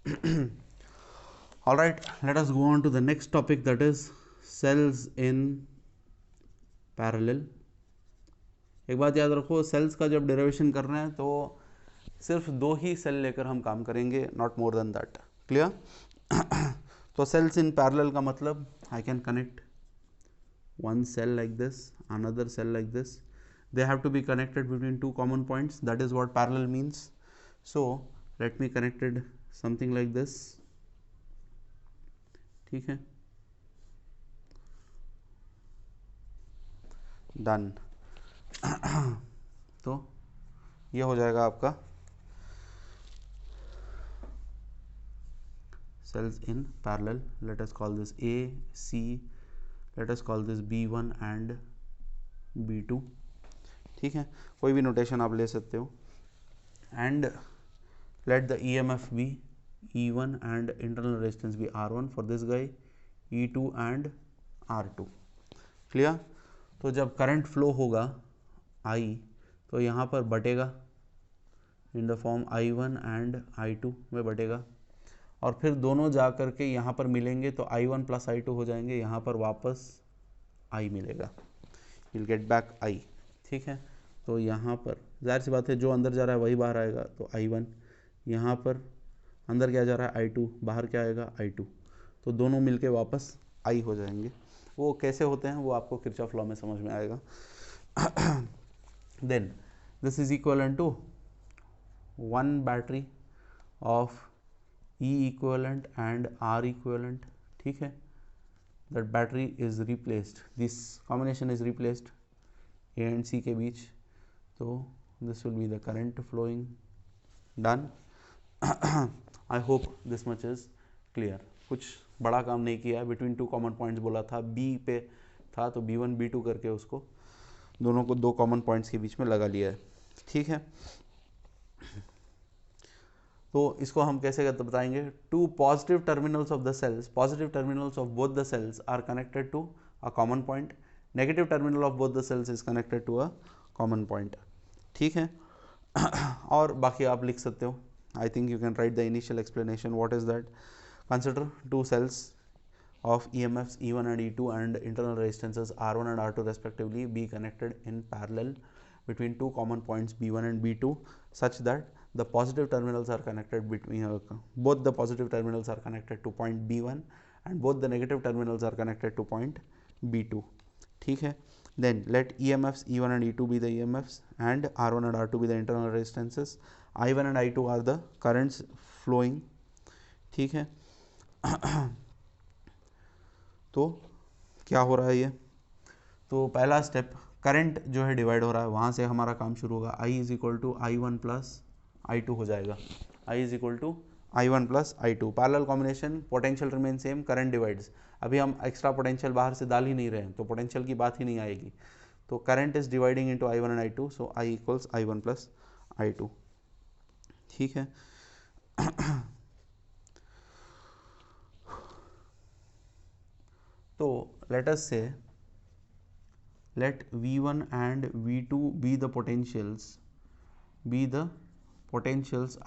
All right, let us go on to the next topic, that is cells in parallel. एक बात याद रखो, sales का जब डेरिवेशन कर रहे हैं तो सिर्फ 2 ही सेल लेकर हम काम करेंगे, not more than that. Clear? तो सेल्स इन पैरेलल का मतलब I can connect one cell like this, another cell like this. They have to be connected between 2 common points. That is what parallel means. So let me connected something like this. ठीक है, done. तो ये हो जाएगा आपका cells in parallel. Let us call this A, C, let us call this B1 and B2. ठीक है, कोई भी नोटेशन आप ले सकते हो. And let the EMF be E1 and internal resistance be R1 for this guy, E2 and R2. Clear? तो जब करंट फ्लो होगा I, तो यहाँ पर बटेगा in the form I1 and I2 में बटेगा, और फिर दोनों जा कर के यहाँ पर मिलेंगे तो I1 प्लस I2 हो जाएंगे, यहाँ पर वापस I मिलेगा, विल गेट बैक I. ठीक है, तो यहाँ पर जाहिर सी बात है जो अंदर जा रहा है वही बाहर आएगा, तो I1, यहाँ पर अंदर क्या जा रहा है I2, बाहर क्या आएगा I2, तो दोनों मिलके वापस I हो जाएंगे. वो कैसे होते हैं वो आपको किरचॉफ लॉ में समझ में आएगा. Then this is equal to 1 battery of E equivalent and R equivalent. ठीक है, that battery is replaced, this combination is replaced A and C के बीच, तो this will be the current flowing. Done. I hope this much is clear. कुछ बड़ा काम नहीं किया है. बिटवीन 2 कॉमन पॉइंट्स बोला था, B पे था तो B1 B2 करके उसको दोनों को 2 कॉमन पॉइंट्स के बीच में लगा लिया है. ठीक है, तो इसको हम कैसे बताएंगे? 2 positive terminals of the cells, positive terminals of both the cells are connected to a common point, negative terminal of both the cells is connected to a common point. ठीक है, और बाकी आप लिख सकते हो. I think you can write the initial explanation. What is that? Consider 2 cells of EMFs E1 and E2 and internal resistances R1 and R2 respectively be connected in parallel between 2 common points B1 and B2 such that the positive terminals are connected between both the positive terminals are connected to point B1 and both the negative terminals are connected to point B2. ठीक है, then let EMFs E1 and E2 be the EMFs and R1 and R2 be the internal resistances. I1 and I2 are the currents flowing. ठीक है, तो क्या हो रहा है ये? तो पहला स्टेप, करंट जो है डिवाइड हो रहा है, वहाँ से हमारा काम शुरू होगा. I is equal to I1 plus I2 हो जाएगा. I is equal to I1 plus I2. Parallel combination, potential remain same, current divides. अभी हम एक्स्ट्रा पोटेंशियल बाहर से डाल ही नहीं रहे हैं, तो पोटेंशियल की बात ही नहीं आएगी. तो current is dividing into I1 and I2, so I equals I1 plus I2. ठीक है, तो let us say let V1 and V2 be the potentials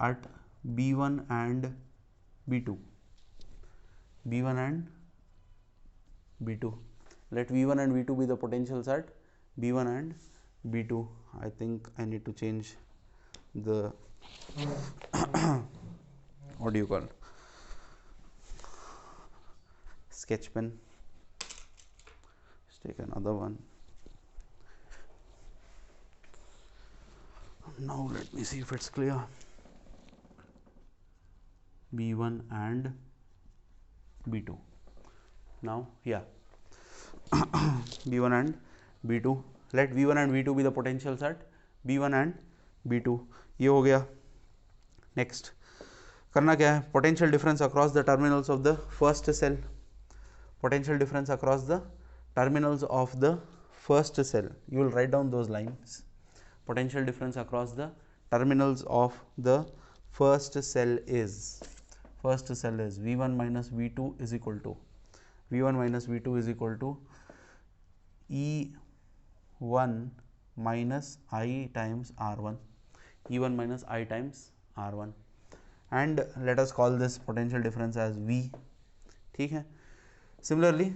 at B1 and B2. B1 and B2. Let V1 and V2 be the potentials at B1 and B2. I think I need to change the what do you call sketch pen. Let's take another one. Now let me see if it's clear. B1 and B2. Now yeah, B1 and B2. Let V1 and V2 be the potentials at B1 and B2. ये हो गया. Next करना क्या है? Potential difference across the terminals of the first cell. Potential difference across the terminals of the first cell. You will write down those lines. potential difference across the terminals of the first cell is V1 minus V2 is equal to E1 minus I times R1, E1 minus I times R1. And let us call this potential difference as V। ठीक है, similarly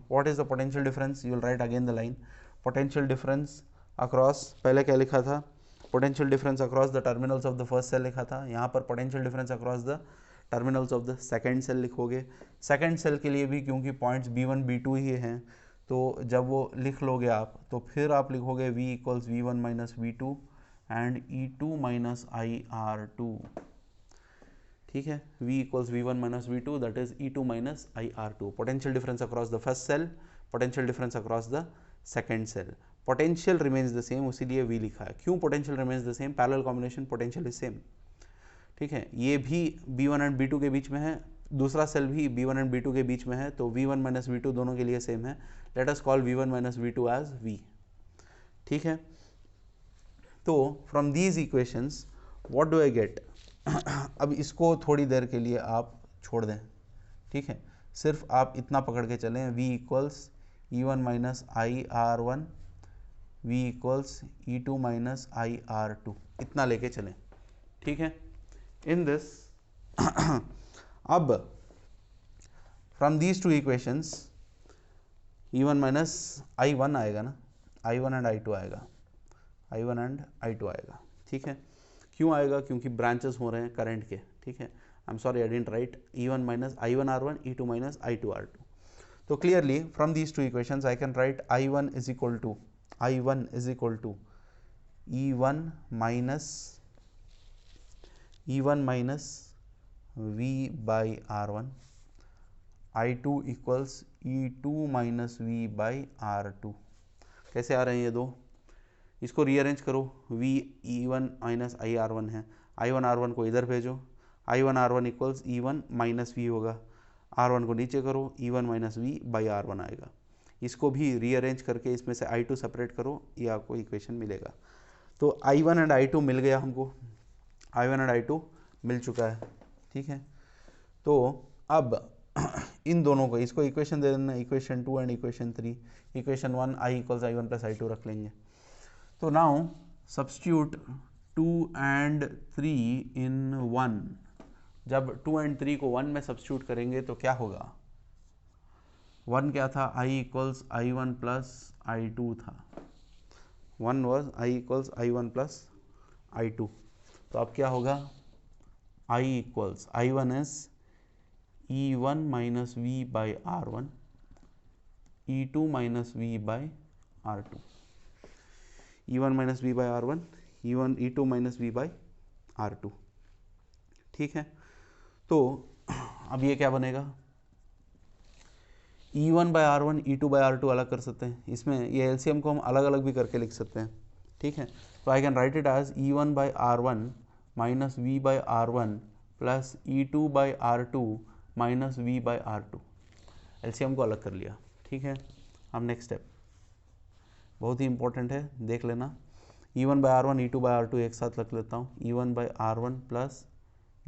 what is the potential difference, you will write again the line potential difference across, पहले क्या लिखा था, potential difference across the terminals of the first cell लिखा था, यहाँ पर potential difference across the terminals of the second cell लिखोगे। second cell के लिए भी क्योंकि पॉइंट्स B1 B2 ही हैं, तो जब वो लिख लोगे आप तो फिर आप लिखोगे V equals V1 minus V2 and E2 minus IR2। ठीक है, V equals V1 minus V2 that is E2 minus IR2। Potential difference across the first cell, potential difference across the second cell. Potential remains the same, उसीलिए V लिखा है। क्यों potential remains the same? Parallel combination potential is same. ठीक है, ये भी B1 and B2 के बीच में है, दूसरा सेल भी B1 एंड B2 के बीच में है, तो V1 माइनस V2 दोनों के लिए सेम है। Let us call V1 minus V2 as V। ठीक है, तो from these equations what do I get? अब इसको थोड़ी देर के लिए आप छोड़ दें। ठीक है, सिर्फ आप इतना पकड़ के चलें, V equals E1 minus IR1, V equals E2 minus IR2, इतना लेके चलें। ठीक है, इन दिस अब from these two equations E1 minus I1 आएगा ना, I1 एंड I2 आएगा, I1 एंड I2 आएगा। ठीक है, क्यों आएगा? क्योंकि ब्रांचेस हो रहे हैं करंट के। ठीक है, I am sorry I didn't write E1 minus I1 R1, E2 minus I2 R2। तो clearly from these two equations I can write I1 is equal to E1 minus V by R1, I2 equals E2 minus V by R2। कैसे आ रहे हैं ये दो? इसको rearrange करो, V E1 minus IR1 है, I1 R1 को इधर भेजो, I1 R1 equals E1 minus V होगा, R1 को नीचे करो, E1 minus V by R1 आएगा। इसको भी रीअरेंज करके इसमें से I2 सेपरेट करो, ये आपको इक्वेशन मिलेगा। तो I1 एंड I2 मिल गया हमको, I1 एंड I2 मिल चुका है। ठीक है, तो अब इन दोनों को, इसको इक्वेशन दे देना, equation 2 and equation 3। Equation 1 I equals I1 plus I2 रख लेंगे। तो नाउ सब्स्टिट्यूट 2 एंड 3 इन 1। जब 2 एंड 3 को 1 में सब्स्टिट्यूट करेंगे तो क्या होगा? 1 क्या था? I equals I1 plus I2 था। 1 was I equals I1 plus I2। तो अब क्या होगा? I equals I1 is E1 minus V by R1, E2 minus V by R2। E1 minus V by R1, E2 minus V by R2। ठीक है, तो अब ये क्या बनेगा? E1 by R1, E2 by R2 अलग कर सकते हैं, इसमें ये LCM को हम अलग अलग भी करके लिख सकते हैं। ठीक है, तो I can write it as E1 by R1 minus V by R1 plus E2 by R2 minus V by R2। LCM को अलग कर लिया। ठीक है, अब नेक्स्ट स्टेप बहुत ही इंपॉर्टेंट है, देख लेना। E1 by R1, E2 by R2 एक साथ रख लेता हूँ, E1 by R1 plus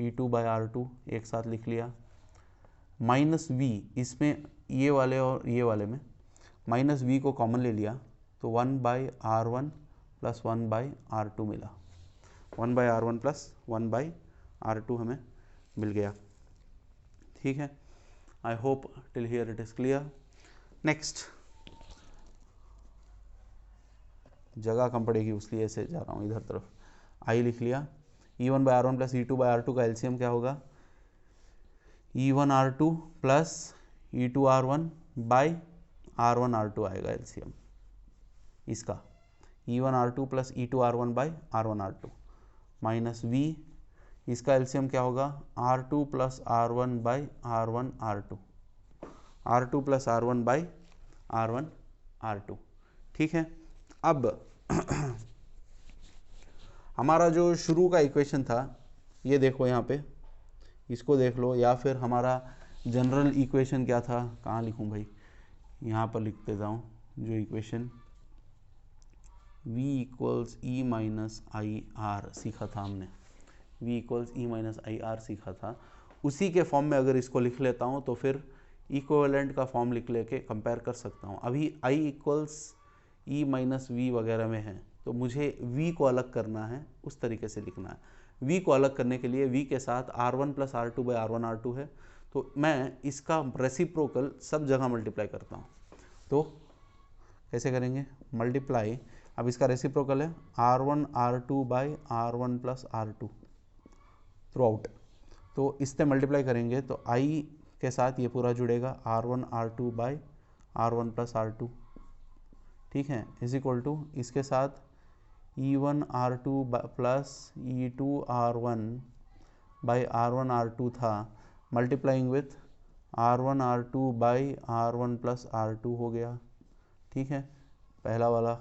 E2 by R2 एक साथ लिख लिया। माइनस V, इसमें ये वाले और ये वाले में माइनस V को कॉमन ले लिया, तो 1 by R1 plus 1 by R2 मिला। 1 by R1 plus 1 by R2 हमें मिल गया। ठीक है, I hope till here it is clear. Next, जगह कम पड़ेगी उसलिए ऐसे जा रहा हूँ इधर तरफ। आई लिख लिया, E1 by R1 plus E2 by R2 का एलसीएम क्या होगा? E1 R2 plus E2 R1 by R1 R2 आएगा एलसीएम इसका। E1 R2 plus E2 R1 by R1 R2 minus V, इसका एलसीएम क्या होगा? R2 plus R1 by R1 R2, R2 plus R1 by R1 R2। ठीक है, अब हमारा जो शुरू का इक्वेशन था ये देखो यहाँ पे, इसको देख लो, या फिर हमारा जनरल इक्वेशन क्या था? कहाँ लिखूँ भाई, यहाँ पर लिख देता हूँ। जो equation V equals E minus I R सीखा था हमने, V equals E minus I R सीखा था, उसी के फॉर्म में अगर इसको लिख लेता हूँ तो फिर इक्विवेलेंट का फॉर्म लिख लेके कंपेयर कर सकता हूँ। अभी I equals E minus V वगैरह में है, तो मुझे V को अलग करना है, उस तरीके से लिखना है। v को अलग करने के लिए v के साथ r1 plus R2 by R1 है, तो मैं इसका रेसिप्रोकल सब जगह मल्टीप्लाई करता हूँ। तो कैसे करेंगे, मल्टीप्लाई, अब इसका रेसिप्रोकल है R1 R2 by R1 plus R2 through out, तो इससे मल्टीप्लाई करेंगे तो i के साथ ये पूरा जुड़ेगा R1 R2 by R1 plus R2, ठीक है, इज इक्वल टू इसके साथ E1 R2 plus E2 R1 by R1 R2 था, multiplying with R1 R2 by R1 plus R2 हो गया, ठीक है, पहला वाला,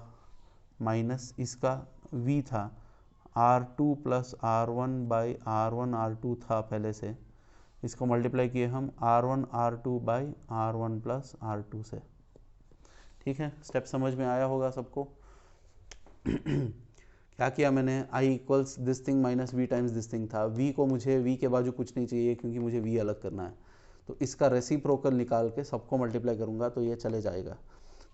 माइनस इसका v था R2 plus R1 by R1 R2 था पहले से, इसको मल्टीप्लाई किए हम R1 R2 by R1 plus R2 से, ठीक है। स्टेप समझ में आया होगा सबको। क्या किया मैंने, i equals this thing minus v times this thing था, v को मुझे v के बाजू कुछ नहीं चाहिए क्योंकि मुझे v अलग करना है, तो इसका रेसिप्रोकल निकाल के सबको मल्टीप्लाई करूंगा तो ये चले जाएगा,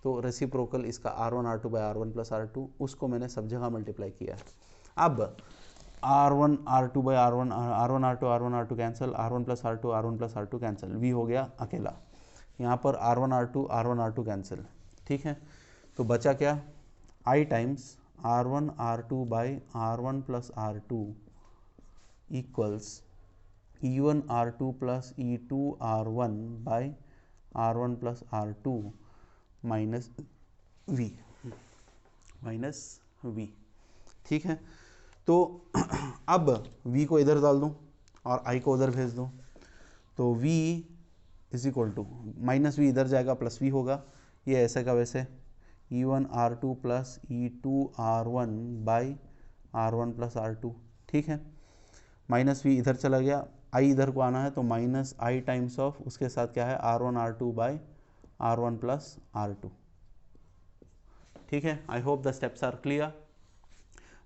तो रेसिप्रोकल इसका R1 R2 by R1 plus R2, उसको मैंने सब जगह मल्टीप्लाई किया। अब R1 R2 by R1 R2 cancel, R1 plus R2 cancel, v हो गया अकेला, यहाँ पर R1 R2 कैंसिल, ठीक है, तो बचा क्या, i times R1 R2 by R1 plus R2 equals E1 R2 plus E2 R1 by R1 plus R2 minus v, ठीक है। तो अब v को इधर डाल दूं और i को उधर भेज दूं, तो v is equal to minus v इधर जाएगा प्लस v होगा, ये ऐसे का वैसे E1 R2 plus E2 R1 by R1 plus R2, ठीक है, माइनस v इधर चला गया, i इधर को आना है तो माइनस i टाइम्स ऑफ उसके साथ क्या है R1 R2 by R1 plus R2, ठीक है। I hope the steps are clear.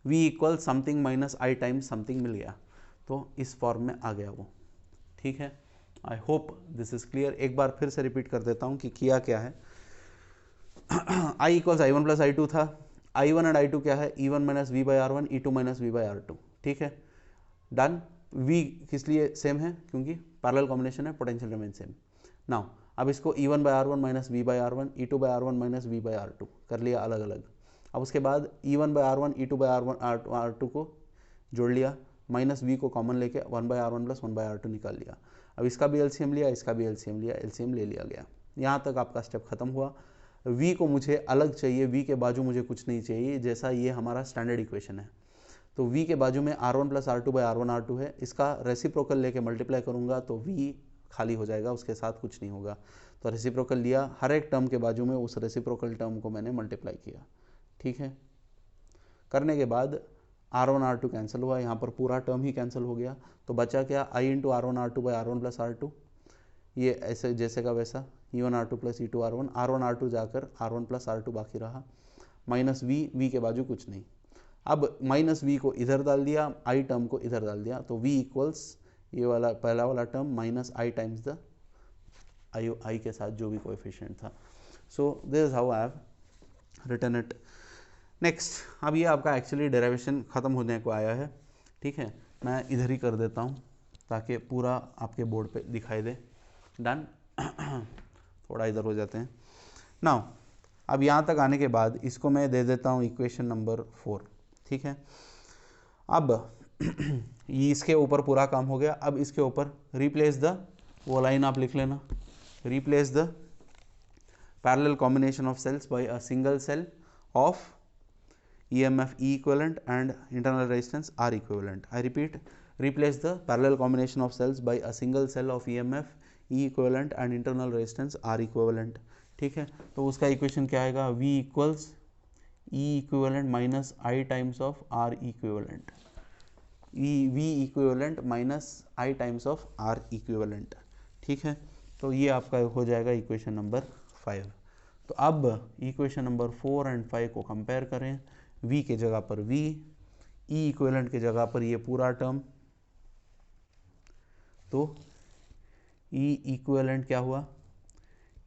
v equal something minus i times something मिल गया, तो इस फॉर्म में आ गया वो, ठीक है। I hope this is clear. एक बार फिर से रिपीट कर देता हूँ कि किया क्या है। i equals i1 plus i2 था, i1 एंड i2 क्या है, E1 minus V by R1, E2 minus V by R2, ठीक है, डन। v किस लिए सेम है, क्योंकि पैरेलल कॉम्बिनेशन है, पोटेंशियल रिमेन सेम। नाउ अब इसको E1 by R1 minus V by R1, E2 by R1 minus V by R2 कर लिया अलग अलग। अब उसके बाद E1 by R1 E2 by R2 को जोड़ लिया, माइनस v को कॉमन लेके 1 by R1 plus 1 by R2 निकाल लिया। अब इसका भी एलसीएम लिया, इसका भी एलसीएम लिया, एलसीएम ले लिया गया। यहाँ तक आपका स्टेप खत्म हुआ। v को मुझे अलग चाहिए, v के बाजू मुझे कुछ नहीं चाहिए, जैसा ये हमारा स्टैंडर्ड इक्वेशन है। तो v के बाजू में R1 plus R2 by R1 R2 है, इसका रेसिप्रोकल लेके मल्टीप्लाई करूंगा तो v खाली हो जाएगा, उसके साथ कुछ नहीं होगा। तो रेसिप्रोकल लिया, हर एक टर्म के बाजू में उस रेसिप्रोकल टर्म को मैंने मल्टीप्लाई किया, ठीक है। करने के बाद R1 R2 कैंसिल हुआ, यहाँ पर पूरा टर्म ही कैंसिल हो गया, तो बचा क्या, i into R1 R2 by R1 plus R2, ये ऐसे जैसे का वैसा E1 R2 plus E2 R1 R2 जाकर R1 प्लस R2 बाकी रहा, माइनस v के बाजू कुछ नहीं। अब माइनस v को इधर डाल दिया, i टर्म को इधर डाल दिया, तो v इक्वल्स ये वाला पहला वाला term minus i times the i के साथ जो भी कोएफिशिएंट था। So this is how I have written it. Next, अब ये आपका एक्चुअली डेरिवेशन ख़त्म होने को आया है, ठीक है, मैं इधर ही कर देता हूँ ताकि पूरा आपके बोर्ड पे दिखाई दे। डन। थोड़ा इधर हो जाते हैं। नाउ अब यहाँ तक आने के बाद इसको मैं दे देता हूँ इक्वेशन नंबर 4, ठीक है। अब ये इसके ऊपर पूरा काम हो गया। अब इसके ऊपर रिप्लेस द, वो लाइन आप लिख लेना, replace the parallel combination of cells by a single cell of EMF E equivalent and internal resistance R equivalent. I repeat, replace the parallel combination of cells by a single cell of EMF E equivalent and internal resistance R equivalent. ठीक है, तो उसका equation क्या आएगा, V equals E equivalent minus I times of R equivalent, V equivalent minus I times of R equivalent, ठीक है। तो ये आपका हो जाएगा इक्वेशन नंबर 5। तो अब इक्वेशन नंबर 4 एंड 5 को कंपेयर करें, v के जगह पर v, E इक्विवेलेंट के जगह पर ये पूरा टर्म, तो E इक्विवेलेंट क्या हुआ,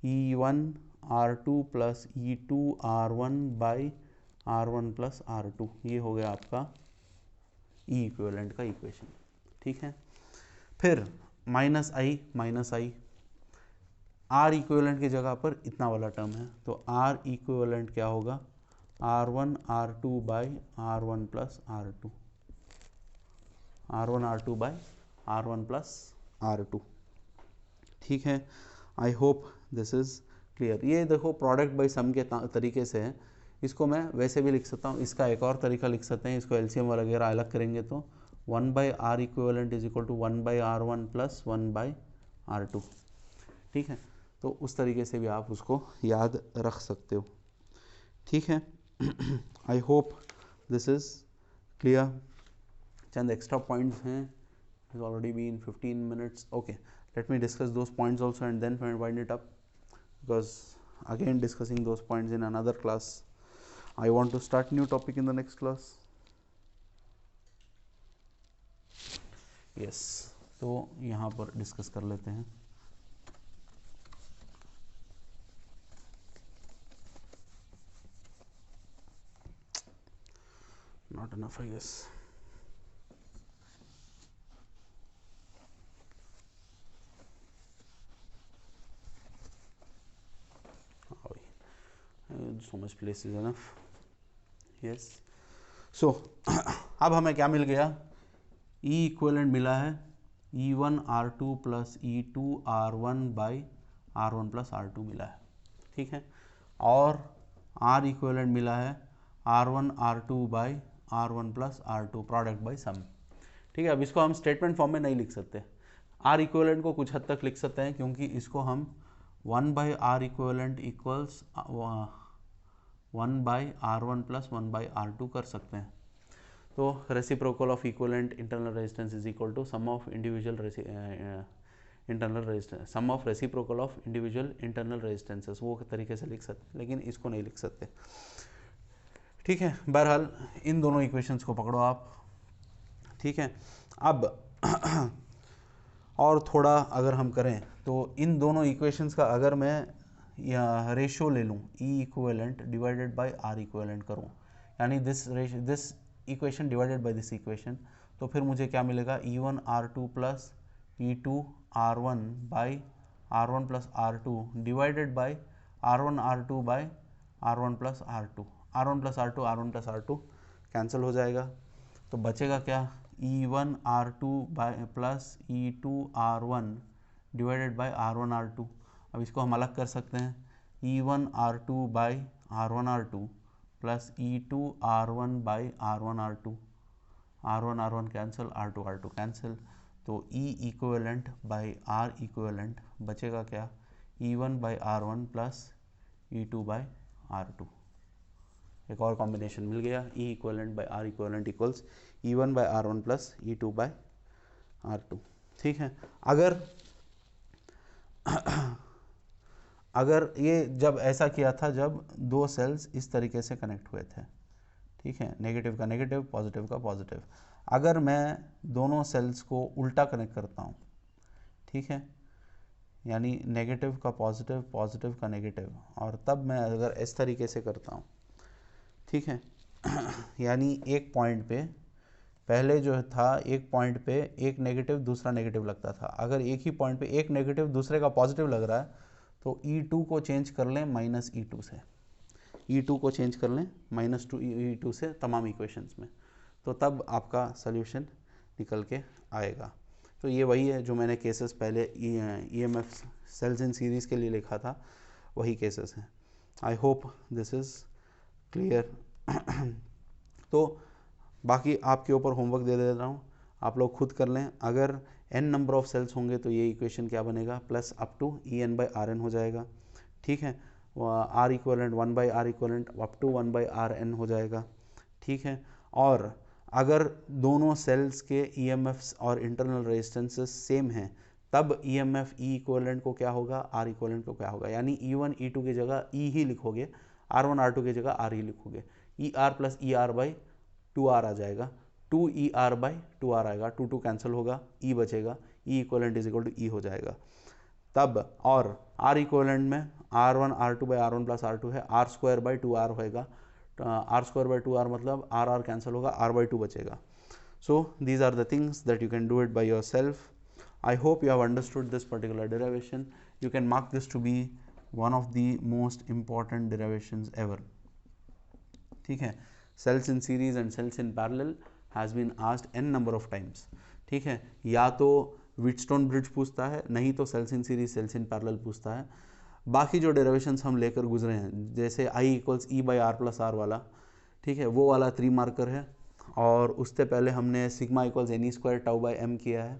E1 R2 plus E2 R1 by R1 plus R2, ये हो गया आपका ई इक्विवेलेंट का इक्वेशन, ठीक है। फिर माइनस आई, आर इक्विवेलेंट की जगह पर इतना वाला टर्म है, तो आर इक्विवेलेंट क्या होगा, R1 R2 by R1 plus R2, R1 R2 by R1 plus R2, ठीक है। I hope this is clear. ये देखो प्रोडक्ट बाई सम के तरीके से है, इसको मैं वैसे भी लिख सकता हूँ, इसका एक और तरीका लिख सकते हैं, इसको एलसीएम वगैरह अलग करेंगे तो 1 by R equivalent is equal to 1 by R1 plus 1 by R2, ठीक है। तो उस तरीके से भी आप उसको याद रख सकते हो, ठीक है। I hope this is clear. चंद एक्स्ट्रा पॉइंट्स हैं, is already been 15 minutes, okay, let me discuss those points also and then wind it up, because again discussing those points in another class, I want to start new topic in the next class. yes, तो यहाँ पर discuss कर लेते हैं। not enough I guess. so much place is enough. yes, so अब हमें क्या मिल गया, ई इक्विवेलेंट मिला है E1 R2 plus E2 R1 by R1 plus R2 मिला है, ठीक है। और R इक्विवेलेंट मिला है R1 R2 by R1 plus R2 product by sum, ठीक है। अब इसको हम स्टेटमेंट फॉर्म में नहीं लिख सकते, R इक्विवेलेंट को कुछ हद तक लिख सकते हैं, क्योंकि इसको हम 1 by R equivalent equals 1 by R1 plus 1 by R2 कर सकते हैं। तो reciprocal of equivalent internal resistance is equal to sum of individual internal resistance, sum of reciprocal of individual internal resistances, वो तरीके से लिख सकते, लेकिन इसको नहीं लिख सकते, ठीक है। बहरहाल इन दोनों इक्वेशंस को पकड़ो आप, ठीक है। अब और थोड़ा अगर हम करें तो इन दोनों इक्वेशंस का अगर मैं या रेशियो ले लूँ, E equivalent divided by R equivalent करूँ, यानी this equation divided by this equation, तो फिर मुझे क्या मिलेगा, E1 R2 plus E2 R1 by R1 plus R2 divided by R1 R2 by R1 plus R2, R1 plus R2 R1 plus R2 cancel हो जाएगा, तो बचेगा क्या, E1 R2 by plus E2 R1 divided by R1 R2। अब इसको हम अलग कर सकते हैं, E1 R2 by R1 R2 plus E2 R1 by R1 R2, R1 R1 cancel, R2 R2 cancel, तो E equivalent by R equivalent बचेगा क्या, E1 by R1 plus E2 by R2। एक और कॉम्बिनेशन मिल गया, E equivalent by R equivalent equals E1 by R1 plus E2 by R2, ठीक है। अगर ये जब ऐसा किया था जब दो सेल्स इस तरीके से कनेक्ट हुए थे, ठीक है, नेगेटिव का नेगेटिव, पॉजिटिव का पॉजिटिव, अगर मैं दोनों सेल्स को उल्टा कनेक्ट करता हूँ, ठीक है, यानी नेगेटिव का पॉजिटिव, पॉजिटिव का नेगेटिव, और तब मैं अगर इस तरीके से करता हूँ, ठीक है, यानी एक पॉइंट पे पहले जो था, एक पॉइंट पे एक नेगेटिव दूसरा नेगेटिव लगता था, अगर एक ही पॉइंट पे एक नेगेटिव दूसरे का पॉजिटिव लग रहा है, तो E2 को चेंज कर लें माइनस E2 से, E2 को चेंज कर लें माइनस E2 से तमाम इक्वेशंस में, तो तब आपका सॉल्यूशन निकल के आएगा। तो ये वही है जो मैंने केसेस पहले EMF सेल्स इन सीरीज़ के लिए लिखा था, वही केसेस हैं। आई होप दिस इज़ क्लियर। तो बाकी आपके ऊपर होमवर्क दे देता हूँ, आप लोग खुद कर लें। अगर n नंबर ऑफ सेल्स होंगे तो ये इक्वेशन क्या बनेगा, plus up to EN by RN हो जाएगा, ठीक है। R equivalent 1 by R equivalent up to 1 by RN हो जाएगा, ठीक है। और अगर दोनों सेल्स के EMFs और इंटरनल रेजिस्टेंसेस सेम हैं, तब EMF E इक्वलेंट को क्या होगा, R इक्वलेंट को क्या होगा, यानी E1 E2 की जगह E ही लिखोगे, R1 R2 की जगह R ही लिखोगे, ER plus ER by 2R आ जाएगा, 2ER बाई 2R आएगा, 2 कैंसिल होगा, E बचेगा, E equivalent is equal to E हो जाएगा तब। और R इक्वलेंट में R1 R2 by R1 plus R2 है, R स्क्वायर बाई 2R होएगा, R स्क्वायर बाई 2R मतलब R कैंसिल होगा, R बाई 2 बचेगा, So these are the things that you can do it by yourself. I hope you have understood this particular derivation. You can mark this to be one of the most important derivations ever. ठीक है, cells in series and cells in parallel has been asked n number of times. ठीक है, या तो Wheatstone bridge पूछता है, नहीं तो cells in series cells in parallel पूछता है. बाकी जो डेरिवेशंस हम लेकर गुजरे हैं, जैसे I equals E by R plus R वाला, ठीक है, वो वाला 3 मार्कर है, और उससे पहले हमने sigma equals N E square tau by M किया है,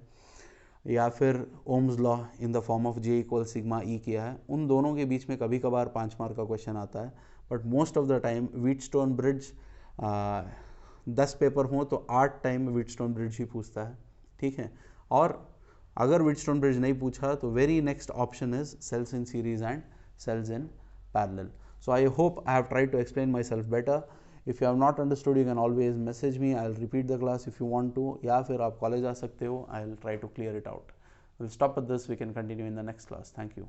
या फिर Ohm's law in the form of J equal sigma E किया है. उन दोनों के बीच में कभी कभार 5 मार्क का क्वेश्चन आता है, but most of the time Wheatstone bridge 10 paper हों तो 8 टाइम व्हीटस्टोन ब्रिड्ज ही पूछता है. ठीक है, और अगर व्हीटस्टोन ब्रिड्ज नहीं पूछा तो very next option is cells in series and cells in parallel. So I hope I have tried to explain myself better. If you have not understood, you can always message me. I'll repeat the class if you want to. या फिर आप college आ सकते हो. I'll try to clear it out. We'll stop at this. We can continue in the next class. Thank you.